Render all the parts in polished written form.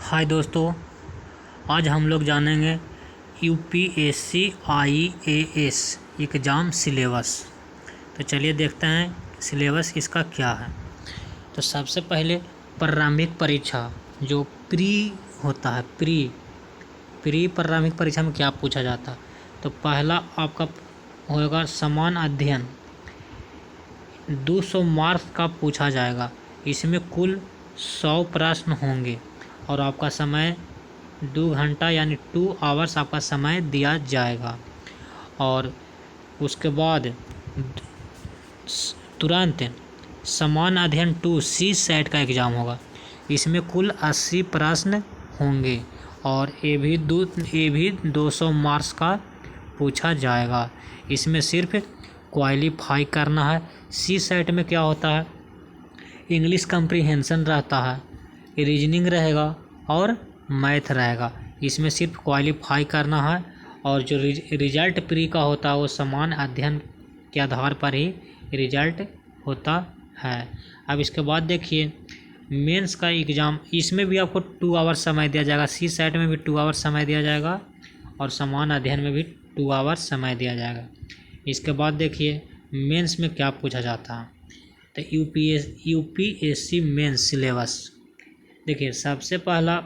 हाय दोस्तों, आज हम लोग जानेंगे यूपीएससी आईएएस एग्ज़ाम सिलेबस। तो चलिए देखते हैं सिलेबस इसका क्या है। तो सबसे पहले प्रारंभिक परीक्षा जो प्री होता है, प्री प्रारंभिक परीक्षा में क्या पूछा जाता है। तो पहला आपका होगा समान अध्ययन, 200 मार्क्स का पूछा जाएगा। इसमें कुल 100 प्रश्न होंगे और आपका समय 2 घंटा यानी 2 आवर्स आपका समय दिया जाएगा। और उसके बाद तुरंत समान अध्ययन 2 सी सेट का एग्ज़ाम होगा। इसमें कुल 80 प्रश्न होंगे और ये भी 200 मार्क्स का पूछा जाएगा। इसमें सिर्फ क्वालिफाई करना है। सी सेट में क्या होता है, इंग्लिश कम्प्रीहेंशन रहता है, रीजनिंग रहेगा और मैथ रहेगा। इसमें सिर्फ क्वालिफाई करना है और जो रिजल्ट प्री का होता है वो समान अध्ययन के आधार पर ही रिजल्ट होता है। अब इसके बाद देखिए मेंस का एग्ज़ाम, इसमें भी आपको 2 आवर्स समय दिया जाएगा। सी सेट में भी 2 आवर्स समय दिया जाएगा और समान अध्ययन में भी 2 आवर्स समय दिया जाएगा। इसके बाद देखिए मेंस में क्या पूछा जाता है। तो यूपीएससी मेंस सिलेबस देखिए, सबसे पहला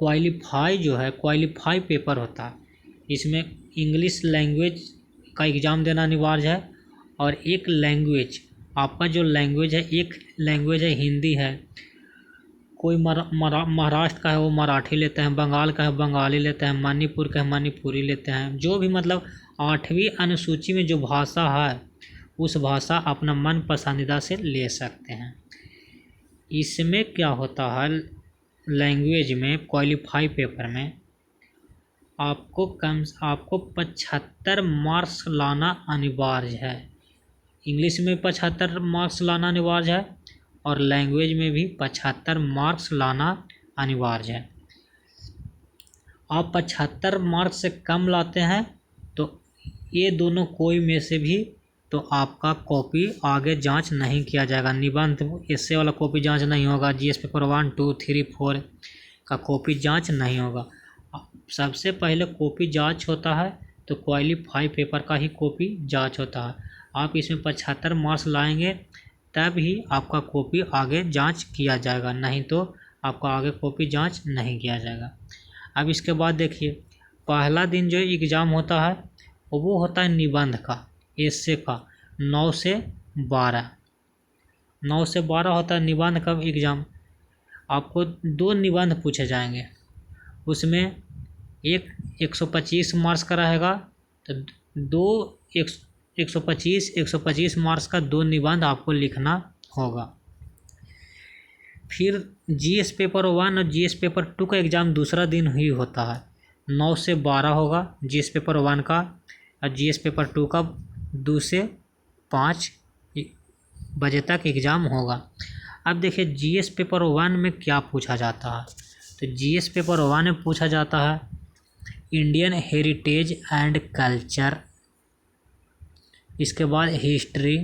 क्वालिफाई पेपर होता है। इसमें इंग्लिश लैंग्वेज का एग्ज़ाम देना अनिवार्य है और एक लैंग्वेज, आपका जो लैंग्वेज है, एक लैंग्वेज है हिंदी है, कोई महाराष्ट्र का है वो मराठी लेते हैं, बंगाल का है बंगाली लेते हैं, मणिपुर का है मणिपुरी लेते हैं। जो भी मतलब 8वीं अनुसूची में जो भाषा है उस भाषा अपना मन पसंदीदा से ले सकते हैं। इसमें क्या होता है, लैंग्वेज में क्वालिफाई पेपर में आपको 75 मार्क्स लाना अनिवार्य है। इंग्लिश में 75 मार्क्स लाना अनिवार्य है और लैंग्वेज में भी 75 मार्क्स लाना अनिवार्य है। आप 75 मार्क्स से कम लाते हैं तो ये दोनों कोई में से भी तो आपका कॉपी आगे जांच नहीं किया जाएगा। निबंध इससे वाला कॉपी जांच नहीं होगा। जीएस पेपर 1, 2, 3, 4 का कॉपी जांच नहीं होगा। सबसे पहले कॉपी जांच होता है तो क्वालिफाई पेपर का ही कॉपी जांच होता है। आप इसमें 75 मार्क्स लाएंगे तब ही आपका कॉपी आगे जांच किया जाएगा, नहीं तो आपका आगे कॉपी जांच नहीं किया जाएगा। अब इसके बाद देखिए पहला दिन जो एग्ज़ाम होता है वो होता है निबंध का, एस्से का, 9 से 12 होता है निबंध का एग्ज़ाम। आपको 2 निबंध पूछे जाएंगे, उसमें एक 125 मार्क्स का रहेगा। तो 125 मार्क्स का 2 निबंध आपको लिखना होगा। फिर जीएस पेपर 1 और जीएस पेपर 2 का एग्ज़ाम दूसरा दिन ही होता है। 9 से 12 होगा जीएस पेपर 1 का और जीएस पेपर 2 का 2 से 5 बजे तक एग्ज़ाम होगा। अब देखिए जीएस पेपर 1 में क्या पूछा जाता है। तो जीएस पेपर 1 में पूछा जाता है इंडियन हेरिटेज एंड कल्चर, इसके बाद हिस्ट्री,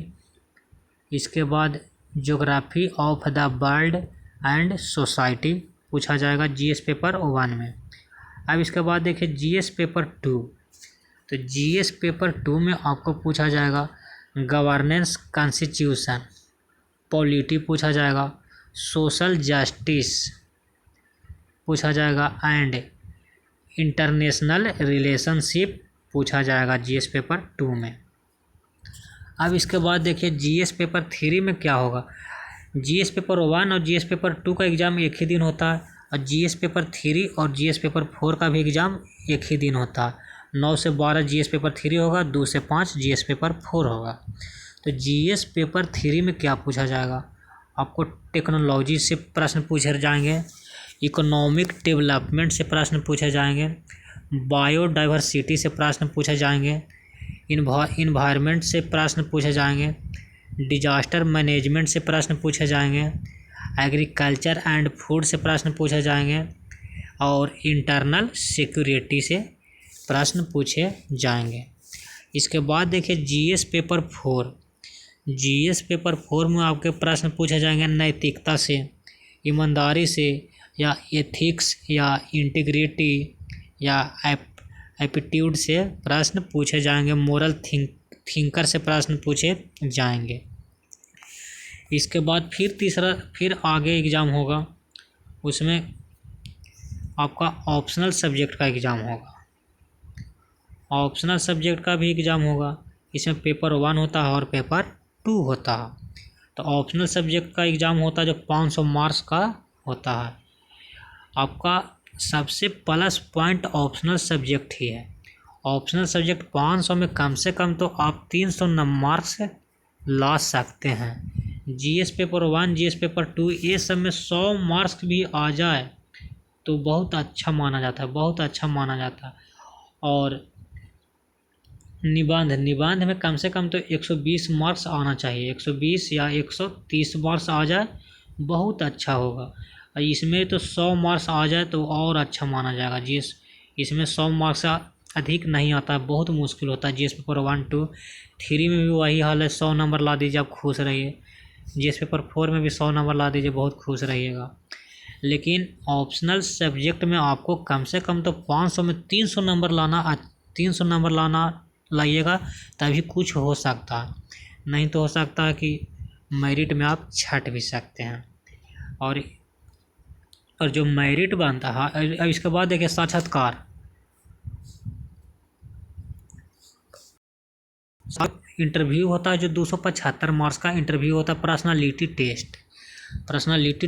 इसके बाद geography of the world and society पूछा जाएगा जीएस पेपर 1 में। अब इसके बाद देखिए जीएस पेपर 2, तो जीएस पेपर 2 में आपको पूछा जाएगा गवर्नेंस, कॉन्स्टिट्यूशन, पॉलिटी पूछा जाएगा, सोशल जस्टिस पूछा जाएगा एंड इंटरनेशनल रिलेशनशिप पूछा जाएगा जीएस पेपर 2 में। अब इसके बाद देखिए जीएस पेपर 3 में क्या होगा। जीएस पेपर 1 और जीएस पेपर 2 का एग्ज़ाम एक ही दिन होता है और जीएस पेपर 3 और जीएस पेपर 4 का भी एग्ज़ाम एक ही दिन होता है। 9 से 12 जीएस पेपर 3 होगा, 2 से 5 जीएस पेपर 4 होगा। तो जीएस पेपर 3 में क्या पूछा जाएगा, आपको टेक्नोलॉजी से प्रश्न पूछे जाएंगे, इकोनॉमिक डेवलपमेंट से प्रश्न पूछे जाएंगे, बायोडाइवर्सिटी से प्रश्न पूछे जाएंगे, इन्वायरमेंट से प्रश्न पूछे जाएंगे, डिजास्टर मैनेजमेंट से प्रश्न पूछे जाएंगे, एग्रीकल्चर एंड फूड से प्रश्न पूछे जाएंगे और इंटरनल सिक्योरिटी से प्रश्न पूछे जाएंगे। इसके बाद देखिए जीएस पेपर 4 में आपके प्रश्न पूछे जाएंगे नैतिकता से, ईमानदारी से, या एथिक्स या इंटीग्रिटी या एप्टीट्यूड से प्रश्न पूछे जाएंगे, मोरल थिंकर से प्रश्न पूछे जाएंगे। इसके बाद फिर आगे एग्ज़ाम होगा, उसमें आपका ऑप्शनल सब्जेक्ट का एग्ज़ाम होगा। ऑप्शनल सब्जेक्ट का भी एग्ज़ाम होगा। इसमें पेपर 1 होता है और पेपर 2 होता है। तो ऑप्शनल सब्जेक्ट का एग्ज़ाम होता है जो 500 मार्क्स का होता है। आपका सबसे प्लस पॉइंट ऑप्शनल सब्जेक्ट ही है। ऑप्शनल सब्जेक्ट 500 में कम से कम तो आप 300 मार्क्स ला सकते हैं। जीएस पेपर 1, जीएस पेपर 2 ये सब में 100 मार्क्स भी आ जाए तो बहुत अच्छा माना जाता है, बहुत अच्छा माना जाता है। और निबंध में कम से कम तो 120 मार्क्स आना चाहिए। 120 या 130 मार्क्स आ जाए बहुत अच्छा होगा। इसमें तो 100 मार्क्स आ जाए तो और अच्छा माना जाएगा। जीएस इसमें 100 मार्क्स से अधिक नहीं आता है, बहुत मुश्किल होता है। जीएस पेपर 1, 2, 3 में भी वही हाल है, 100 नंबर ला दीजिए आप खुश रहिए। जीएस पेपर 4 में भी 100 नंबर ला दीजिए, बहुत खुश रहिएगा। लेकिन ऑप्शनल सब्जेक्ट में आपको कम से कम तो 500 में 300 नंबर लाइएगा, तभी कुछ हो सकता है। नहीं तो हो सकता है कि मेरिट में आप छट भी सकते हैं। और जो मेरिट बनता है, अब इसके बाद देखिए साक्षात्कार। इंटरव्यू होता है जो 275 मार्क्स का इंटरव्यू होता है। पर्सनालिटी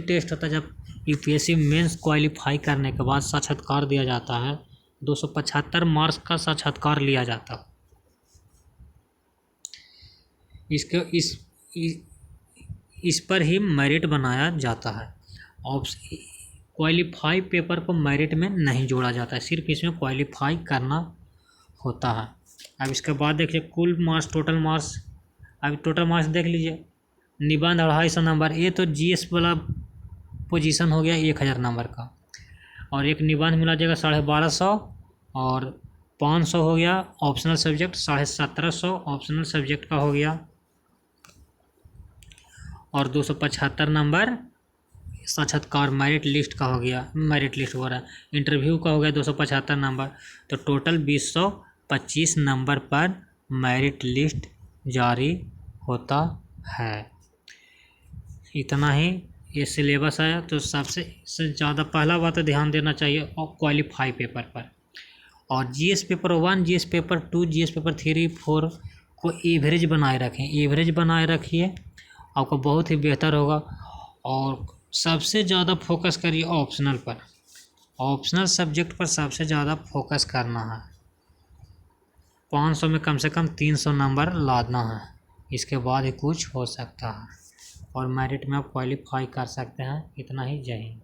टेस्ट होता है जब यूपीएससी मेंस क्वालिफाई करने के बाद साक्षात्कार दिया जाता है। 275 मार्क्स का साक्षात्कार लिया जाता है। इस पर ही मेरिट बनाया जाता है। क्वालिफाई पेपर को मेरिट में नहीं जोड़ा जाता है, सिर्फ इसमें क्वालिफाई करना होता है। अब इसके बाद देखिए कुल मार्क्स, टोटल मार्क्स। अब टोटल मार्क्स देख लीजिए। निबंध 250 नंबर, ये तो जीएस वाला पोजीशन हो गया 1000 नंबर का। और एक निबंध मिला जाएगा 1250 और 500 हो गया ऑप्शनल सब्जेक्ट, 1750 ऑप्शनल सब्जेक्ट का हो गया। और 275 नंबर साक्षात्कार मेरिट लिस्ट का हो गया, मेरिट लिस्ट हो रहा है, इंटरव्यू का हो गया 275 नंबर। तो टोटल 225 नंबर पर मेरिट लिस्ट जारी होता है। इतना ही ये सिलेबस है। तो सबसे ज़्यादा पहला बात ध्यान देना चाहिए क्वालिफाई पेपर पर। और GS paper 1, GS paper 2, GS paper 3, 4 को एवरेज बनाए रखें। एवरेज बनाए रखिए, आपको बहुत ही बेहतर होगा। और सबसे ज़्यादा फोकस करिए ऑप्शनल पर। ऑप्शनल सब्जेक्ट पर सबसे ज़्यादा फोकस करना है। 500 में कम से कम 300 नंबर लाना है, इसके बाद ही कुछ हो सकता है और मेरिट में आप क्वालिफाई कर सकते हैं। इतना ही, जय हिंद।